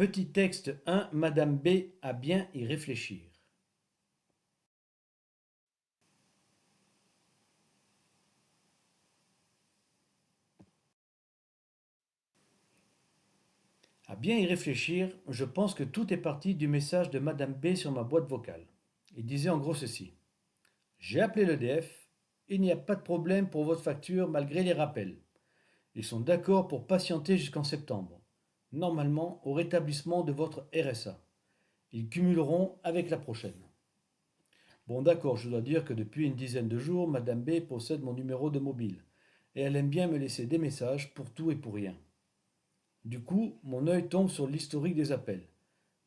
Petit texte 1, Madame B a bien y réfléchir. À bien y réfléchir, je pense que tout est parti du message de Madame B sur ma boîte vocale. Il disait en gros ceci. J'ai appelé l'EDF, il n'y a pas de problème pour votre facture malgré les rappels. Ils sont d'accord pour patienter jusqu'en septembre, normalement au rétablissement de votre RSA. Ils cumuleront avec la prochaine. Bon d'accord, je dois dire que depuis une dizaine de jours, Madame B possède mon numéro de mobile, et elle aime bien me laisser des messages pour tout et pour rien. Du coup, mon œil tombe sur l'historique des appels.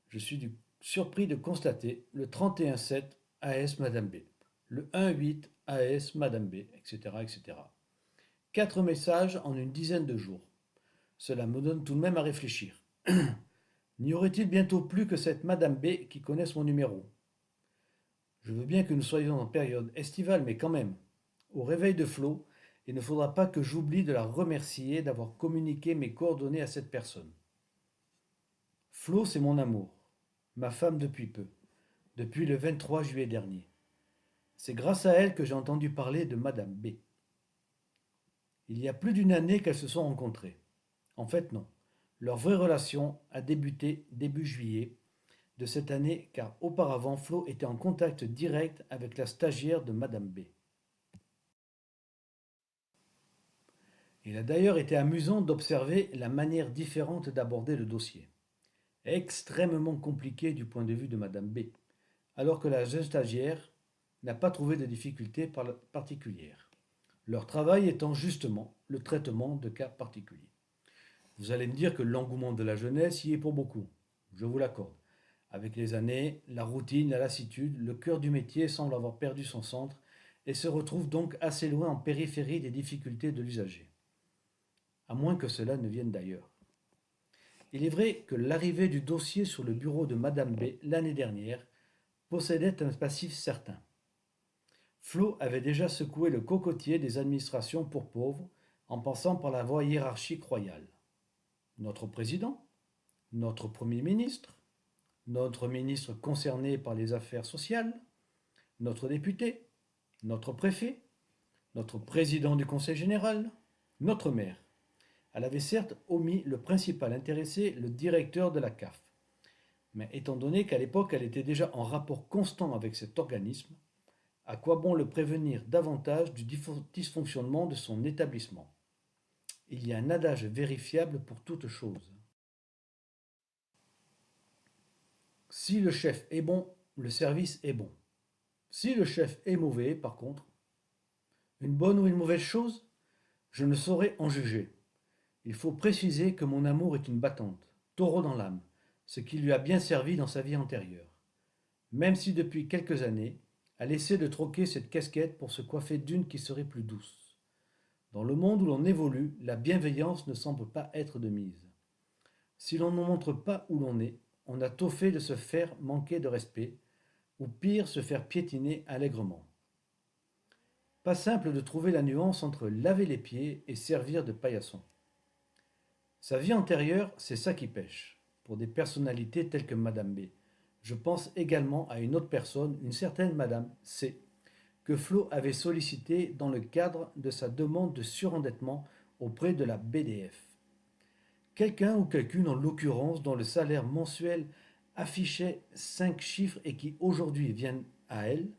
Je suis surpris de constater le 31-7 AS Madame B, le 1-8 AS Madame B, etc., etc. 4 messages en une dizaine de jours. Cela me donne tout de même à réfléchir. N'y aurait-il bientôt plus que cette Madame B qui connaisse mon numéro? Je veux bien que nous soyons en période estivale, mais quand même. Au réveil de Flo, il ne faudra pas que j'oublie de la remercier d'avoir communiqué mes coordonnées à cette personne. Flo, c'est mon amour, ma femme depuis peu, depuis le 23 juillet dernier. C'est grâce à elle que j'ai entendu parler de Madame B. Il y a plus d'une année qu'elles se sont rencontrées. En fait, non. Leur vraie relation a débuté début juillet de cette année car auparavant Flo était en contact direct avec la stagiaire de Madame B. Il a d'ailleurs été amusant d'observer la manière différente d'aborder le dossier. Extrêmement compliqué du point de vue de Madame B, alors que la jeune stagiaire n'a pas trouvé de difficultés particulières. Leur travail étant justement le traitement de cas particuliers. Vous allez me dire que l'engouement de la jeunesse y est pour beaucoup. Je vous l'accorde. Avec les années, la routine, la lassitude, le cœur du métier semble avoir perdu son centre et se retrouve donc assez loin en périphérie des difficultés de l'usager. À moins que cela ne vienne d'ailleurs. Il est vrai que l'arrivée du dossier sur le bureau de Madame B l'année dernière possédait un passif certain. Flo avait déjà secoué le cocotier des administrations pour pauvres en passant par la voie hiérarchique royale. Notre président, notre Premier ministre, notre ministre concerné par les affaires sociales, notre député, notre préfet, notre président du conseil général, notre maire. Elle avait certes omis le principal intéressé, le directeur de la CAF. Mais étant donné qu'à l'époque elle était déjà en rapport constant avec cet organisme, à quoi bon le prévenir davantage du dysfonctionnement de son établissement? Il y a un adage vérifiable pour toute chose. Si le chef est bon, le service est bon. Si le chef est mauvais, par contre, une bonne ou une mauvaise chose, je ne saurais en juger. Il faut préciser que mon amour est une battante, taureau dans l'âme, ce qui lui a bien servi dans sa vie antérieure. Même si depuis quelques années, elle essaie de troquer cette casquette pour se coiffer d'une qui serait plus douce. Dans le monde où l'on évolue, la bienveillance ne semble pas être de mise. Si l'on ne montre pas où l'on est, on a tôt fait de se faire manquer de respect, ou pire, se faire piétiner allègrement. Pas simple de trouver la nuance entre laver les pieds et servir de paillasson. Sa vie antérieure, c'est ça qui pêche, pour des personnalités telles que Madame B. Je pense également à une autre personne, une certaine Madame C, que Flo avait sollicité dans le cadre de sa demande de surendettement auprès de la BDF. Quelqu'un ou quelqu'une en l'occurrence dont le salaire mensuel affichait 5 chiffres et qui aujourd'hui viennent à elle,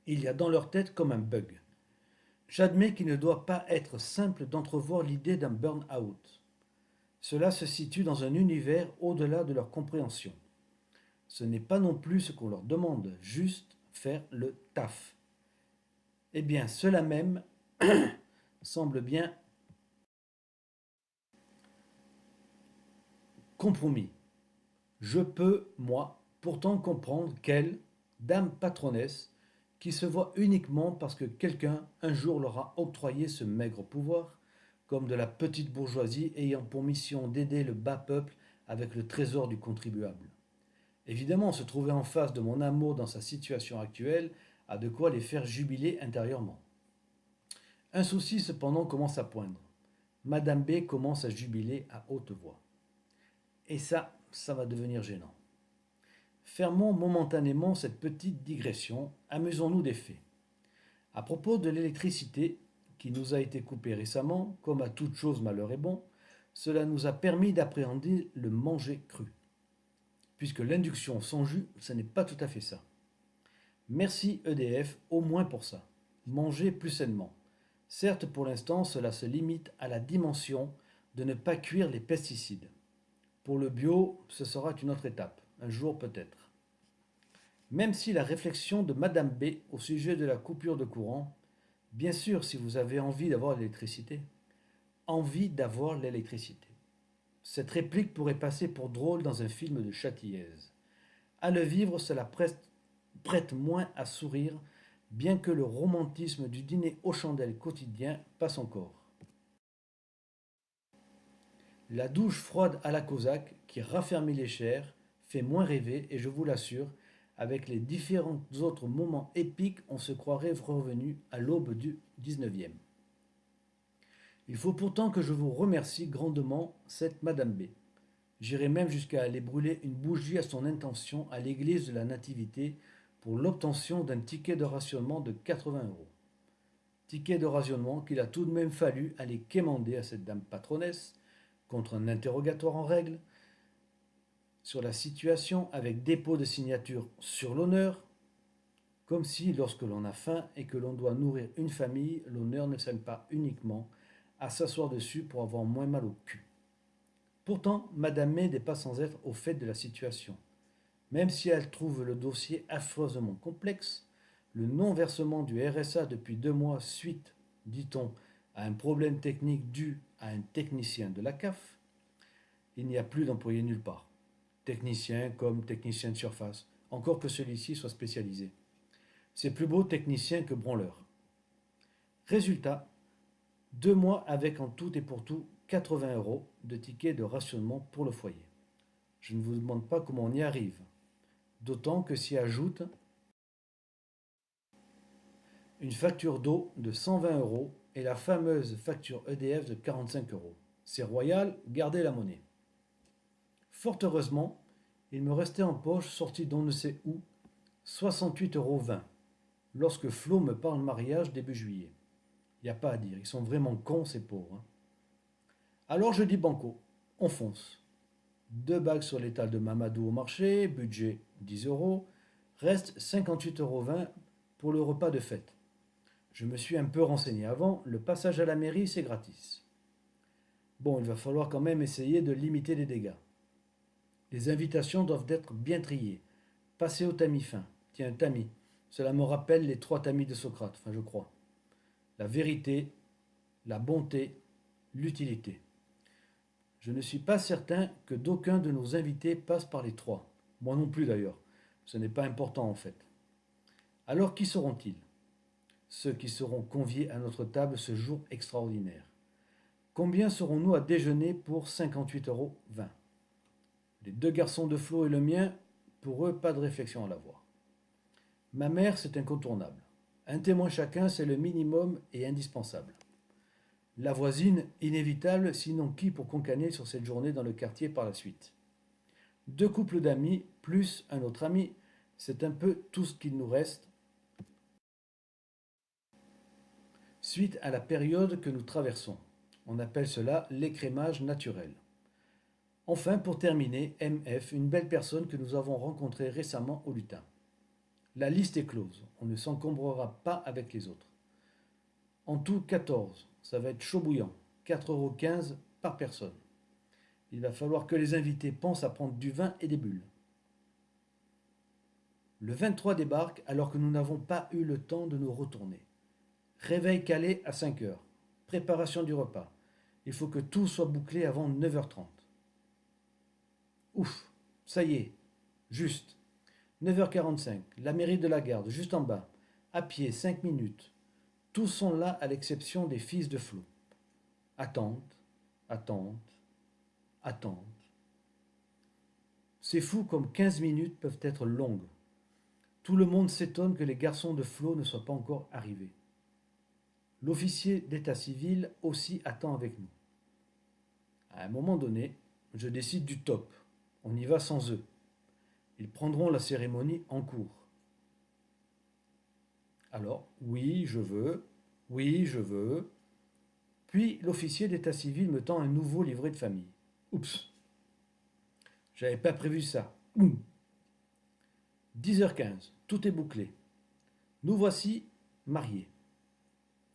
il y a dans leur tête comme un bug. J'admets qu'il ne doit pas être simple d'entrevoir l'idée d'un burn-out. Cela se situe dans un univers au-delà de leur compréhension. Ce n'est pas non plus ce qu'on leur demande, juste faire le taf. Eh bien, cela même semble bien compromis. Je peux, moi, pourtant comprendre qu'elle, dame patronnesse, qui se voit uniquement parce que quelqu'un un jour leur a octroyé ce maigre pouvoir, comme de la petite bourgeoisie ayant pour mission d'aider le bas peuple avec le trésor du contribuable. Évidemment, se trouver en face de mon amour dans sa situation actuelle a de quoi les faire jubiler intérieurement. Un souci cependant commence à poindre. Madame B commence à jubiler à haute voix. Et ça, ça va devenir gênant. Fermons momentanément cette petite digression, amusons-nous des faits. À propos de l'électricité, qui nous a été coupée récemment, comme à toute chose malheur est bon, cela nous a permis d'appréhender le manger cru. Puisque l'induction sans jus, ce n'est pas tout à fait ça. Merci EDF au moins pour ça. Manger plus sainement. Certes, pour l'instant, cela se limite à la dimension de ne pas cuire les pesticides. Pour le bio, ce sera une autre étape, un jour peut-être. Même si la réflexion de Madame B au sujet de la coupure de courant, bien sûr si vous avez envie d'avoir l'électricité, envie d'avoir l'électricité. Cette réplique pourrait passer pour drôle dans un film de Châtillaise. À le vivre, cela prête moins à sourire, bien que le romantisme du dîner aux chandelles quotidien passe encore. La douche froide à la Cosaque, qui raffermit les chairs, fait moins rêver et je vous l'assure, avec les différents autres moments épiques, on se croirait revenu à l'aube du 19e. Il faut pourtant que je vous remercie grandement cette Madame B. J'irai même jusqu'à aller brûler une bougie à son intention à l'église de la Nativité pour l'obtention d'un ticket de rationnement de 80 euros. Ticket de rationnement qu'il a tout de même fallu aller quémander à cette dame patronnesse contre un interrogatoire en règle sur la situation avec dépôt de signature sur l'honneur, comme si lorsque l'on a faim et que l'on doit nourrir une famille, l'honneur ne sert pas uniquement à s'asseoir dessus pour avoir moins mal au cul. Pourtant, Madame May n'est pas sans être au fait de la situation. Même si elle trouve le dossier affreusement complexe, le non-versement du RSA depuis 2 mois suite, dit-on, à un problème technique dû à un technicien de la CAF, il n'y a plus d'employé nulle part. Technicien comme technicien de surface, encore que celui-ci soit spécialisé. C'est plus beau technicien que branleur. Résultat, 2 mois avec en tout et pour tout 80 euros de ticket de rationnement pour le foyer. Je ne vous demande pas comment on y arrive, d'autant que s'y ajoute une facture d'eau de 120 euros et la fameuse facture EDF de 45 euros. C'est royal, gardez la monnaie. Fort heureusement, il me restait en poche, sorti d'on ne sait où, 68,20 euros, lorsque Flo me parle mariage début juillet. Il n'y a pas à dire, ils sont vraiment cons ces pauvres. Alors je dis banco, on fonce. 2 bagues sur l'étal de Mamadou au marché, budget 10 euros, reste 58,20 euros pour le repas de fête. Je me suis un peu renseigné avant, le passage à la mairie c'est gratis. Bon, il va falloir quand même essayer de limiter les dégâts. Les invitations doivent être bien triées. Passez au tamis fin. Tiens, tamis. Cela me rappelle les 3 tamis de Socrate, enfin je crois. La vérité, la bonté, l'utilité. Je ne suis pas certain que d'aucun de nos invités passe par les 3. Moi non plus d'ailleurs. Ce n'est pas important en fait. Alors qui seront-ils? Ceux qui seront conviés à notre table ce jour extraordinaire. Combien serons-nous à déjeuner pour 58,20 euros? Les 2 garçons de Flo et le mien, pour eux, pas de réflexion à l'avoir. Ma mère, c'est incontournable. Un témoin chacun, c'est le minimum et indispensable. La voisine, inévitable, sinon qui pour concaner sur cette journée dans le quartier par la suite. 2 couples d'amis, plus un autre ami, c'est un peu tout ce qu'il nous reste suite à la période que nous traversons. On appelle cela l'écrémage naturel. Enfin, pour terminer, MF, une belle personne que nous avons rencontrée récemment au lutin. La liste est close, on ne s'encombrera pas avec les autres. En tout 14, ça va être chaud bouillant, 4,15 € par personne. Il va falloir que les invités pensent à prendre du vin et des bulles. Le 23 débarque alors que nous n'avons pas eu le temps de nous retourner. Réveil calé à 5 heures. Préparation du repas. Il faut que tout soit bouclé avant 9h30. Ouf, ça y est, juste. 9h45, la mairie de la Garde, juste en bas. À pied, 5 minutes. Tous sont là à l'exception des fils de Flo. Attente, attente, attente. C'est fou comme 15 minutes peuvent être longues. Tout le monde s'étonne que les garçons de Flo ne soient pas encore arrivés. L'officier d'état civil aussi attend avec nous. À un moment donné, je décide du top. On y va sans eux. Ils prendront la cérémonie en cours. Alors, oui, je veux. Oui, je veux. Puis l'officier d'état civil me tend un nouveau livret de famille. Oups, j'avais pas prévu ça. 10h15, tout est bouclé. Nous voici mariés.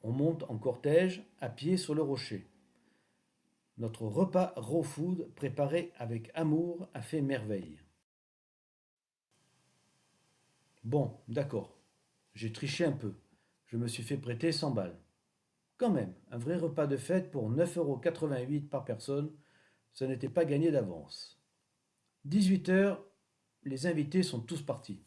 On monte en cortège, à pied sur le rocher. Notre repas raw food, préparé avec amour, a fait merveille. Bon, d'accord. J'ai triché un peu. Je me suis fait prêter 100 balles. Quand même, un vrai repas de fête pour 9,88 € par personne, ce n'était pas gagné d'avance. 18h, les invités sont tous partis.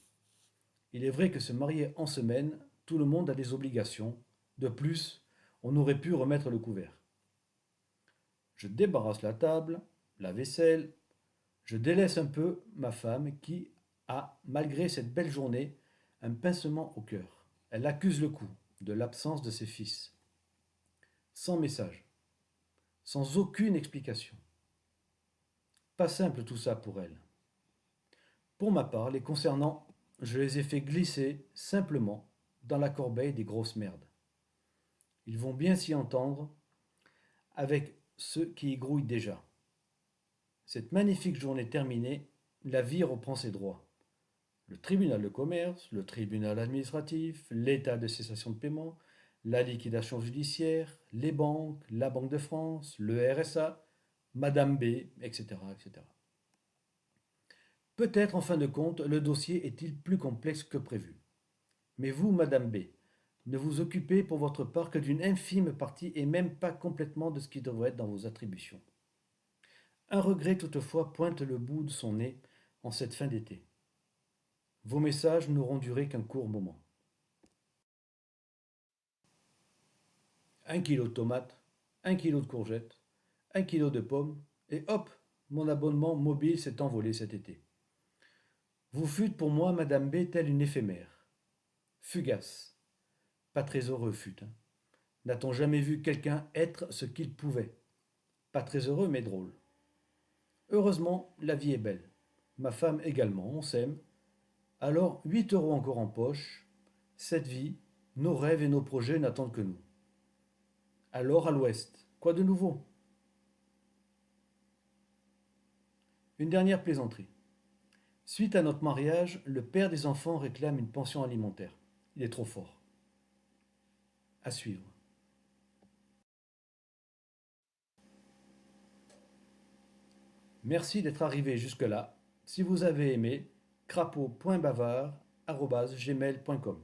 Il est vrai que se marier en semaine, tout le monde a des obligations. De plus, on aurait pu remettre le couvert. Je débarrasse la table, la vaisselle, je délaisse un peu ma femme qui a, malgré cette belle journée, un pincement au cœur. Elle accuse le coup de l'absence de ses fils. Sans message, sans aucune explication. Pas simple tout ça pour elle. Pour ma part, les concernant, je les ai fait glisser simplement dans la corbeille des grosses merdes. Ils vont bien s'y entendre avec ceux qui y grouillent déjà. Cette magnifique journée terminée, la vie reprend ses droits. Le tribunal de commerce, le tribunal administratif, l'état de cessation de paiement, la liquidation judiciaire, les banques, la Banque de France, le RSA, Madame B, etc., etc. Peut-être en fin de compte, le dossier est-il plus complexe que prévu. Mais vous, Madame B, ne vous occupez pour votre part que d'une infime partie et même pas complètement de ce qui devrait être dans vos attributions. Un regret toutefois pointe le bout de son nez en cette fin d'été. Vos messages n'auront duré qu'un court moment. 1 kilo de tomates, 1 kilo de courgettes, 1 kilo de pommes, et hop, mon abonnement mobile s'est envolé cet été. Vous fûtes pour moi, Madame B, telle une éphémère. Fugace. Pas très heureux fut. N'a-t-on jamais vu quelqu'un être ce qu'il pouvait? Pas très heureux, mais drôle. Heureusement, la vie est belle. Ma femme également, on s'aime. Alors, 8 € encore en poche. Cette vie, nos rêves et nos projets n'attendent que nous. Alors, à l'ouest, quoi de nouveau? Une dernière plaisanterie. Suite à notre mariage, le père des enfants réclame une pension alimentaire. Il est trop fort. À suivre. Merci d'être arrivé jusque-là. Si vous avez aimé, crapaud.bavard@gmail.com